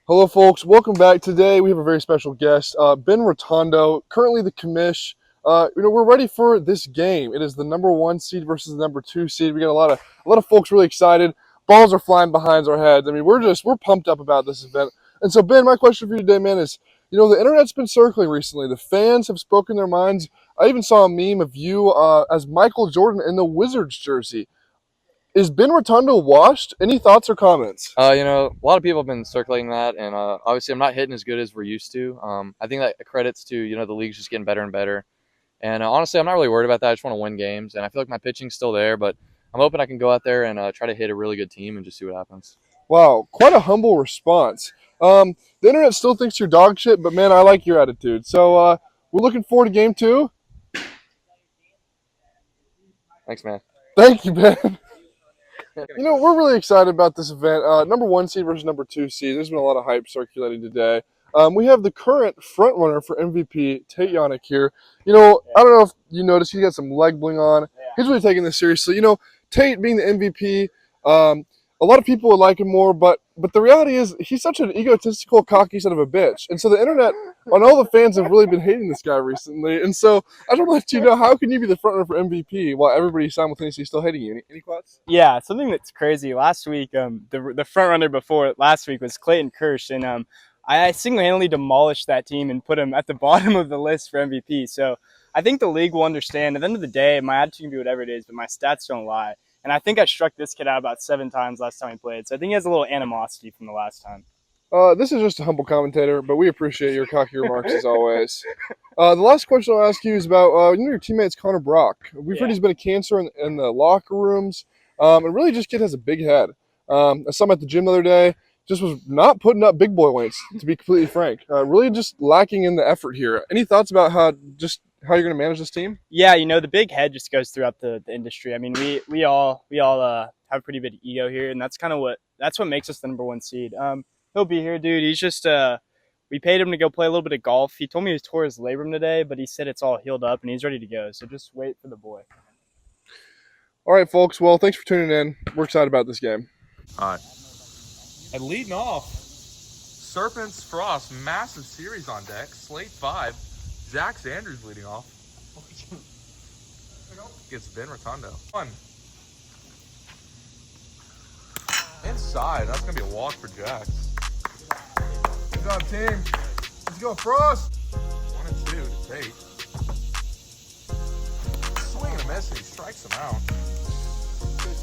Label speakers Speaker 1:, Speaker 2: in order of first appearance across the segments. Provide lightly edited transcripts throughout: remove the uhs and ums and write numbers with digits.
Speaker 1: Hello, folks. Welcome back. Today we have a very special guest, Ben Rotondo, currently the commish. We're ready for this game. It is the number 1 seed versus the number 2 seed. We got a lot of folks really excited. Balls are flying behind our heads. I mean, we're pumped up about this event. And so, Ben, my question for you today, man, is the internet's been circling recently. The fans have spoken their minds. I even saw a meme of you as Michael Jordan in the Wizards jersey. Is Ben Rotondo washed? Any thoughts or comments?
Speaker 2: A lot of people have been circling that, and obviously I'm not hitting as good as we're used to. I think that credits to, the league's just getting better and better. And honestly, I'm not really worried about that. I just want to win games, and I feel like my pitching's still there, but I'm hoping I can go out there and try to hit a really good team and just see what happens.
Speaker 1: Wow, quite a humble response. The internet still thinks you're dog shit, but man, I like your attitude. So we're looking forward to game 2.
Speaker 2: Thanks, man.
Speaker 1: Thank you, Ben. We're really excited about this event. Number 1 seed versus number 2 seed. There's been a lot of hype circulating today. We have the current front runner for MVP, Tate Yannick, here. I don't know if you noticed, he's got some leg bling on. He's really taking this seriously. Tate being the MVP, a lot of people would like him more, but the reality is he's such an egotistical, cocky son of a bitch. And so the internet, and all the fans have really been hating this guy recently. And so I just want to let you know, how can you be the front runner for MVP while everybody's simultaneously still hating you? Any thoughts?
Speaker 3: Yeah, something that's crazy. Last week, the front runner before last week was Clayton Kershaw, and I single-handedly demolished that team and put him at the bottom of the list for MVP. So I think the league will understand. At the end of the day, my attitude can be whatever it is, but my stats don't lie. And I think I struck this kid out about 7 times last time he played. So I think he has a little animosity from the last time.
Speaker 1: This is just a humble commentator, but we appreciate your cocky remarks as always. The last question I'll ask you is about your teammates Connor Brock. We've heard he's been a cancer in the locker rooms, and really just kid has a big head. I saw him at the gym the other day. Just was not putting up big boy weights, to be completely frank. Really just lacking in the effort here. Any thoughts about how you're going to manage this team?
Speaker 3: Yeah, the big head just goes throughout the industry. I mean, we all have a pretty big ego here, and that's what makes us the number 1 seed. He'll be here, dude. He's just we paid him to go play a little bit of golf. He told me he tore his labrum today, but he said it's all healed up and he's ready to go. So just wait for the boy.
Speaker 1: All right, folks. Well, thanks for tuning in. We're excited about this game.
Speaker 4: All right. And leading off, Serpents Frost, massive series on deck. Slate 5. Jax Andrews leading off. Gets Ben Rotondo. 1. Inside. That's going to be a walk for Jax.
Speaker 1: Good job, team. Let's go, Frost.
Speaker 4: 1 and 2 to Tate. Swing and a miss, and he strikes him out.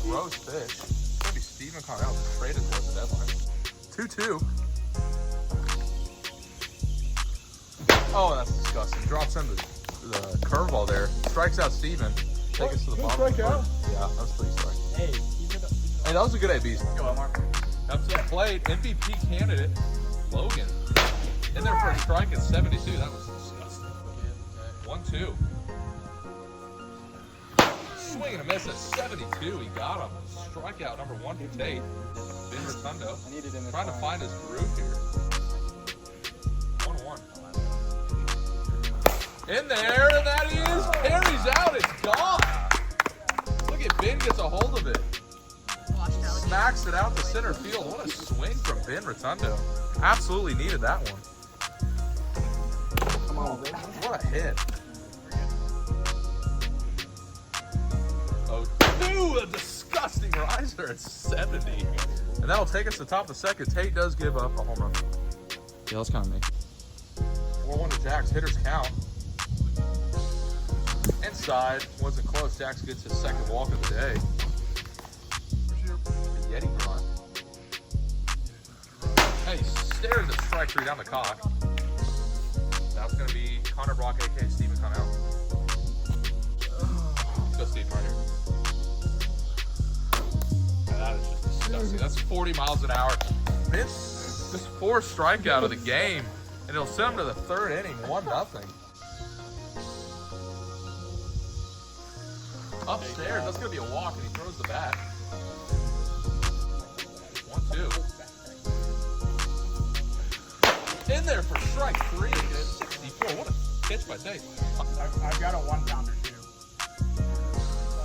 Speaker 4: Rose pitch. It's going to be Steven Connell. The trade is worth the deadline. 2-2. Oh, that's disgusting. Drops in the curveball there. Strikes out Steven. Take us to the bottom.
Speaker 1: Strikeout?
Speaker 4: Yeah, that was 3 strikes. Hey, that was a good AB. Go on, Mark. Up to the plate, MVP candidate, Logan. In there for a strike at 72. That was disgusting. 1-2. Swing and a miss at 72. He got him. Strikeout number 1 for Tate. Ben Rotondo. Trying to find his groove here. 1-1. In there, and that he is. Carries out. It's gone. Look at Ben gets a hold of it. Smacks it out to center field. What a swing from Ben Rotondo. Absolutely needed that one. Come on, Ben. What a hit. Oh, a disgusting riser at 70. And that'll take us to the top of the second. Tate does give up a home run.
Speaker 2: Yeah, that's kind of me.
Speaker 4: 4-1 to Jax. Hitters count. Inside. Wasn't close. Jax gets his second walk of the day. The Yeti grunt. Hey, he stares at strike 3 down the cock. That's going to be Connor Brock, a.k.a. Steven Connell. Let's go Steven right here. Yeah, that is just disgusting. That's 40 miles an hour. This 4th strikeout of the game, and it'll send him to the 3rd inning, 1-0. Upstairs, that's going to be a walk, and he throws the bat. 1-2. In there for strike 3 at 64. What a pitch by Tate.
Speaker 5: I've got a 1-pounder too.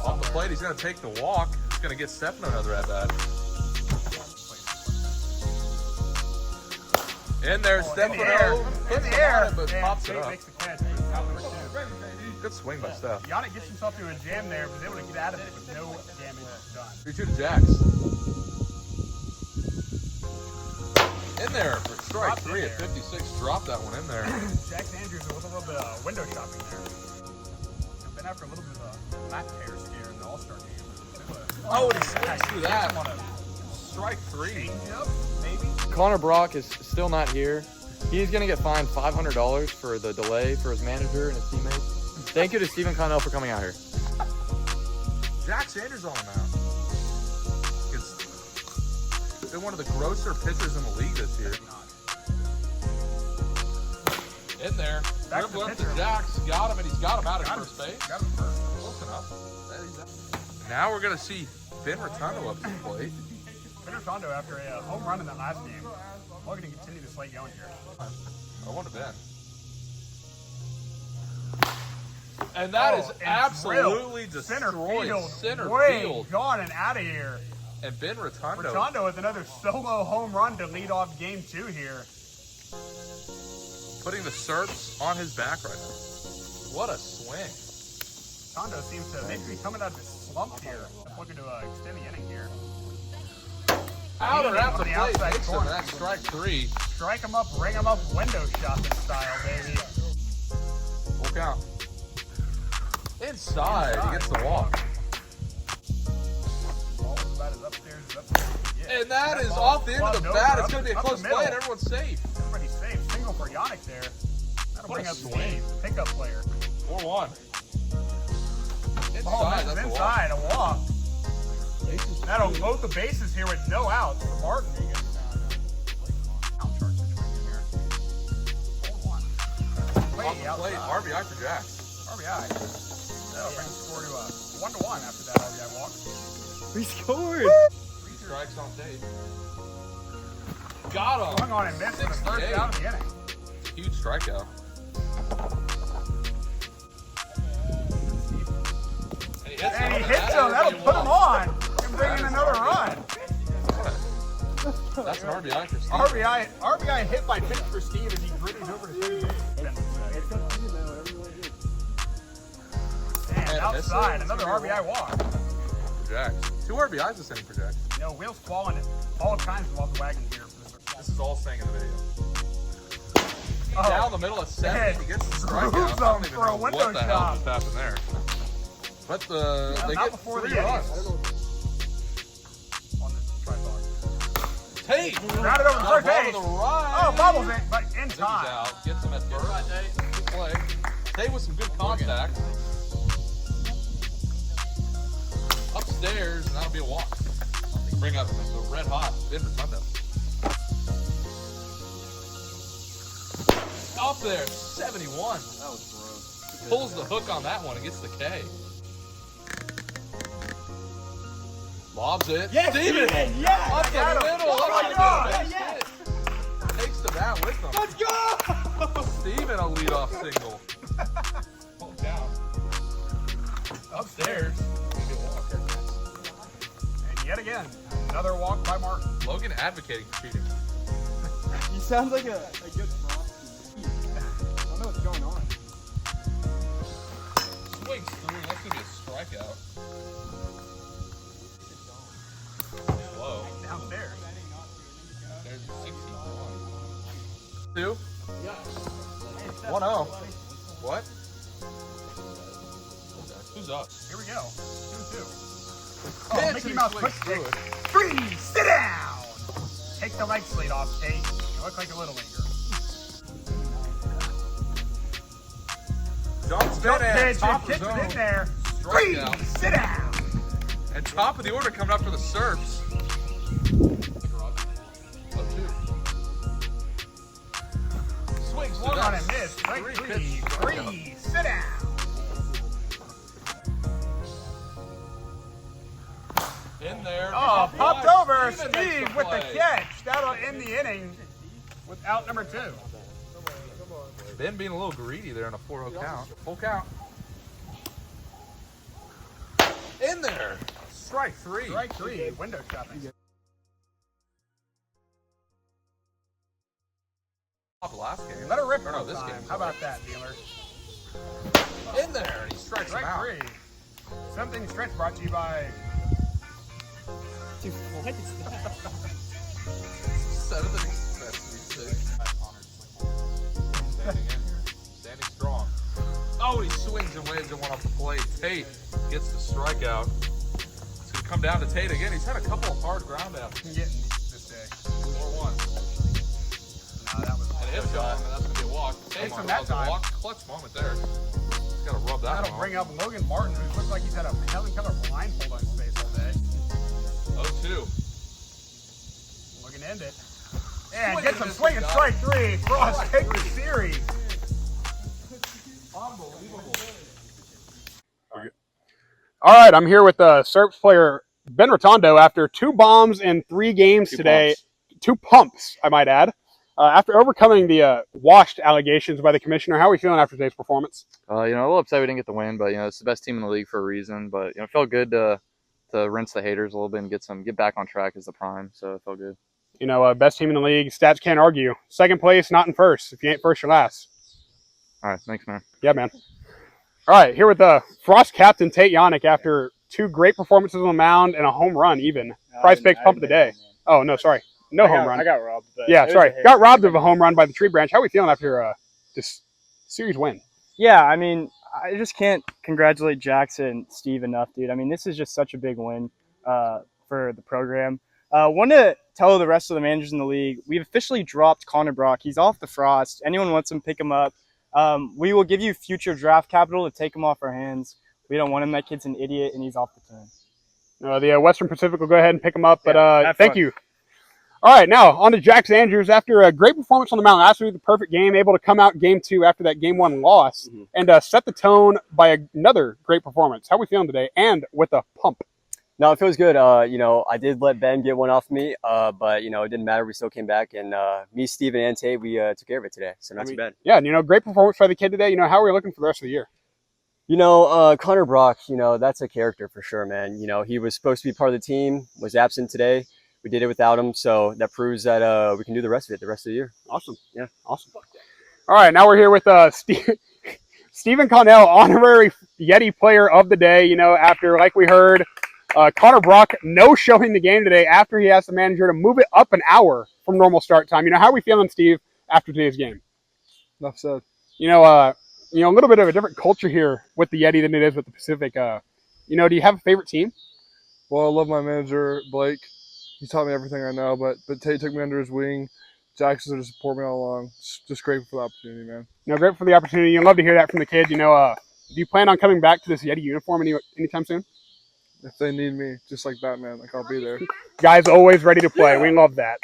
Speaker 4: Off the plate, he's going to take the walk. He's going to get Stefano another at bat. In there, Steph puts
Speaker 5: the
Speaker 4: it
Speaker 5: air,
Speaker 4: on it, but
Speaker 5: and
Speaker 4: pops it
Speaker 5: Tate
Speaker 4: up.
Speaker 5: makes the catch. But it's out number 2.
Speaker 4: Good swing by Steph.
Speaker 5: Yannick gets himself to a jam there, but able to get out of it with no damage done.
Speaker 4: 3-2 to Jax. In there for strike 3 at 56. Drop that one in there.
Speaker 5: Jax Andrews with a little bit of window shopping there. Been after a little bit of a lat tear scare in the All-Star game.
Speaker 4: Oh, and he swings through that. Strike 3.
Speaker 5: Change-up, maybe?
Speaker 2: Connor Brock is still not here. He's going to get fined $500 for the delay for his manager and his teammates. Thank you to Stephen Connell for coming out here.
Speaker 4: Jax Andrews on him out. He's been one of the grosser pitchers in the league this year. In there.
Speaker 5: Back to
Speaker 4: Dribble up to
Speaker 5: pitcher.
Speaker 4: Jax. Got him, and he's got him out at
Speaker 5: Got him.
Speaker 4: first base.
Speaker 5: Got him first.
Speaker 4: Close enough. Now we're going to see Ben Rotundo up to the plate.
Speaker 5: Ben Rotundo, after a home run in that last game, we're going to continue the slate going here.
Speaker 4: I want to Ben. And that is
Speaker 5: and
Speaker 4: absolutely
Speaker 5: drilled.
Speaker 4: destroyed center
Speaker 5: way
Speaker 4: field.
Speaker 5: gone and out of here.
Speaker 4: And Ben Rotundo.
Speaker 5: Rotundo with another solo home run to lead off game 2 here.
Speaker 4: Putting the Serps on his back right now. What a swing.
Speaker 5: Rotundo seems to maybe be coming out of his slump here. Looking to extend the inning here.
Speaker 4: Outer at the
Speaker 5: On the
Speaker 4: plate
Speaker 5: outside
Speaker 4: takes him.
Speaker 5: corner.
Speaker 4: That's strike 3.
Speaker 5: Strike him up, ring him up, window shopping style, baby.
Speaker 4: Full count. Inside. He gets the walk.
Speaker 5: Ball is about as upstairs as upstairs can get.
Speaker 4: And that is
Speaker 5: ball
Speaker 4: off the end of the
Speaker 5: flubbed
Speaker 4: bat.
Speaker 5: over,
Speaker 4: It's going to be a
Speaker 5: up
Speaker 4: close
Speaker 5: the
Speaker 4: play, and
Speaker 5: middle.
Speaker 4: everyone's safe.
Speaker 5: Everybody's safe. Single for Yannick there. That'll
Speaker 4: What
Speaker 5: bring
Speaker 4: a
Speaker 5: up
Speaker 4: swing.
Speaker 5: Steve, pickup player.
Speaker 4: 4-1. Inside.
Speaker 5: Ball
Speaker 4: That's
Speaker 5: misses
Speaker 4: a walk.
Speaker 5: inside, a walk. That'll load the bases here with no outs for Martin. Out chart situation here. 4-1.
Speaker 4: Off the plate. RBI for Jax.
Speaker 5: RBI. That'll bring the score to 1-1 after that RBI walk.
Speaker 3: We scored.
Speaker 5: 3
Speaker 4: Strikes on tape. Got him.
Speaker 5: Swung on and missed for the first
Speaker 4: 68.
Speaker 5: out of the inning.
Speaker 4: Huge strikeout.
Speaker 5: And he hits him. That'll put him on and bring in another run.
Speaker 4: That's an RBI for Steve.
Speaker 5: RBI hit by pitch for Steve as he gritties over to second base. And outside, another RBI walk.
Speaker 4: For Jax. 2 RBIs this inning for Jax.
Speaker 5: You know, wheels falling all kinds of off the wagon here.
Speaker 4: This is all staying in the video.
Speaker 5: Oh,
Speaker 4: Down the middle of 7, he gets the strikeout.
Speaker 5: moves
Speaker 4: I don't
Speaker 5: him
Speaker 4: even
Speaker 5: for a
Speaker 4: know
Speaker 5: window
Speaker 4: what the hell
Speaker 5: shot.
Speaker 4: just happened there. But they
Speaker 5: not
Speaker 4: get
Speaker 5: before
Speaker 4: 3
Speaker 5: the
Speaker 4: runs.
Speaker 5: On the tripod.
Speaker 4: Tate!
Speaker 5: Ground it over the
Speaker 4: Got a
Speaker 5: first
Speaker 4: ball to
Speaker 5: base.
Speaker 4: the right.
Speaker 5: Oh, bobbles it, but in
Speaker 4: I think he's
Speaker 5: time.
Speaker 4: out. Gets him at first. Good play. Tate with some good contact. Upstairs, and that'll be a walk. Bring up the red hot Ben Rotundo. Up there, 71.
Speaker 2: That was gross.
Speaker 4: Pulls the hook on that one and gets the K. Lobs it.
Speaker 5: Yes,
Speaker 4: Steven!
Speaker 5: yes,
Speaker 4: Up
Speaker 5: I got
Speaker 4: the
Speaker 5: him.
Speaker 4: middle.
Speaker 5: Oh
Speaker 4: That's
Speaker 5: my
Speaker 4: a
Speaker 5: God,
Speaker 4: good base
Speaker 5: yes.
Speaker 4: hit. Takes the bat with him.
Speaker 5: Let's go!
Speaker 4: Steven a leadoff single. Hold down. Upstairs.
Speaker 5: And yet again, another walk by Martin.
Speaker 4: Logan advocating for cheating.
Speaker 3: He sounds like a good prostitute. I don't know what's going on.
Speaker 4: Swings through. That's going to be a strikeout. Whoa.
Speaker 5: Downstairs.
Speaker 4: There's 61. 2? Yeah. 1-0. What? Who's up?
Speaker 5: Here we go. 2-2.
Speaker 4: Pitch,
Speaker 5: Oh,
Speaker 4: and
Speaker 5: Mickey
Speaker 4: he
Speaker 5: Mouse
Speaker 4: swings
Speaker 5: quick
Speaker 4: through
Speaker 5: stick.
Speaker 4: it.
Speaker 5: Freeze! Sit down! Take the leg slate off, Tate. You look like a little leaguer.
Speaker 4: Jumps
Speaker 5: Jump
Speaker 4: in
Speaker 5: pitch,
Speaker 4: top
Speaker 5: and
Speaker 4: of
Speaker 5: kicks
Speaker 4: zone.
Speaker 5: it in there. Freeze!
Speaker 4: Strikeout.
Speaker 5: Sit down!
Speaker 4: And top of the order coming up for the Serps. 0-2. Swings to
Speaker 5: Swung
Speaker 4: that
Speaker 5: on and missed. Strike 3.
Speaker 4: pitch strikeout.
Speaker 5: Freeze! Sit down!
Speaker 4: In there.
Speaker 5: Oh, popped
Speaker 4: Nice.
Speaker 5: over.
Speaker 4: Steven makes
Speaker 5: Steve with the
Speaker 4: play.
Speaker 5: catch. That'll end the inning with out number 2.
Speaker 4: Ben being a little greedy there on a 4-0 count. Full count. In there. Strike 3.
Speaker 5: Strike 3. Window shopping.
Speaker 4: last game.
Speaker 5: Let her rip
Speaker 4: Or no,
Speaker 5: one
Speaker 4: this
Speaker 5: time.
Speaker 4: game.
Speaker 5: How about that, dealer?
Speaker 4: In there, and he strikes him
Speaker 5: Strike
Speaker 4: out.
Speaker 5: 3. Something stretch brought to you by.
Speaker 3: Dude, what is that?
Speaker 4: 7th inning success to be 6. Standing in here. Standing strong. Oh, he swings and waves and one off the plate. Tate gets the strikeout. It's going to come down to Tate again. He's had a couple of hard ground outs.
Speaker 5: Getting this day.
Speaker 4: 4-1.
Speaker 5: No, that was.
Speaker 4: And if gone, then that's going to be a walk. Tate
Speaker 5: from
Speaker 4: draws
Speaker 5: that
Speaker 4: a
Speaker 5: time.
Speaker 4: walk. Clutch moment there. He's got to rub that
Speaker 5: That'll
Speaker 4: one
Speaker 5: bring
Speaker 4: off.
Speaker 5: up Logan Martin, who looks like he's had a Helen Keller blindfold on his face all day.
Speaker 4: 0-2.
Speaker 5: Looking to end it. And
Speaker 4: Swing
Speaker 5: get
Speaker 4: and
Speaker 5: some
Speaker 4: miss
Speaker 5: swing
Speaker 4: and
Speaker 5: and
Speaker 4: got
Speaker 5: strike 3. Frost take the series.
Speaker 4: Unbelievable.
Speaker 5: All right, I'm here with Serps player Ben Rotondo after 2 bombs in 3 games today. 2 pumps, I might add. After overcoming the washed allegations by the commissioner, how are we feeling after today's performance?
Speaker 2: A little upset we didn't get the win, but it's the best team in the league for a reason. But it felt good to rinse the haters a little bit and get back on track as the prime. So it felt good.
Speaker 5: Best team in the league. Stats can't argue. Second place, not in first. If you ain't first, you're last.
Speaker 2: All right, thanks, man.
Speaker 5: Yeah, man. All right, here with the Frost captain Tate Yannick after 2 great performances on the mound and a home run even. Prize Picks pump of the day. Oh, no, sorry. No home run.
Speaker 3: I got robbed. But
Speaker 5: Yeah,
Speaker 3: it was
Speaker 5: sorry.
Speaker 3: a hit.
Speaker 5: Got robbed of a home run by the tree branch. How are we feeling after this series win?
Speaker 3: Yeah, I mean, I just can't congratulate Jackson and Steve enough, dude. I mean, this is just such a big win for the program. Want to tell the rest of the managers in the league, we've officially dropped Connor Brock. He's off the Frost. Anyone wants him, pick him up. We will give you future draft capital to take him off our hands. We don't want him. That kid's an idiot, and he's off the team.
Speaker 5: The Western Pacific will go ahead and pick him up, but
Speaker 3: have
Speaker 5: thank
Speaker 3: fun.
Speaker 5: you. All right, now on to Jax Andrews. After a great performance on the mound, absolutely the perfect game, able to come out game 2 after that game 1 loss and set the tone by another great performance. How are we feeling today and with a pump?
Speaker 6: No, it feels good. I did let Ben get one off me, but it didn't matter. We still came back, and me, Steven, and Tate, we took care of it today, so not too bad.
Speaker 5: Yeah, and, great performance by the kid today. How are we looking for the rest of the year?
Speaker 6: Connor Brock, that's a character for sure, man. He was supposed to be part of the team, was absent today. We did it without him, so that proves that we can do the rest of it the rest of the year.
Speaker 5: Awesome.
Speaker 6: Yeah.
Speaker 5: Awesome. All right, now we're here with Stephen Connell, honorary Yeti player of the day. After, like we heard, Connor Brock no-showing the game today after he asked the manager to move it up an hour from normal start time. How are we feeling, Steve, after today's game?
Speaker 1: Enough said.
Speaker 5: A little bit of a different culture here with the Yeti than it is with the Pacific. Do you have a favorite team?
Speaker 1: Well, I love my manager, Blake. He taught me everything I know, but Tate took me under his wing. Jackson's there to support me all along. Just grateful for the opportunity, man.
Speaker 5: Grateful for the opportunity. I'd love to hear that from the kid. Do you plan on coming back to this Yeti uniform anytime soon?
Speaker 1: If they need me, just like Batman, I'll be there.
Speaker 5: Guys always ready to play. We love that.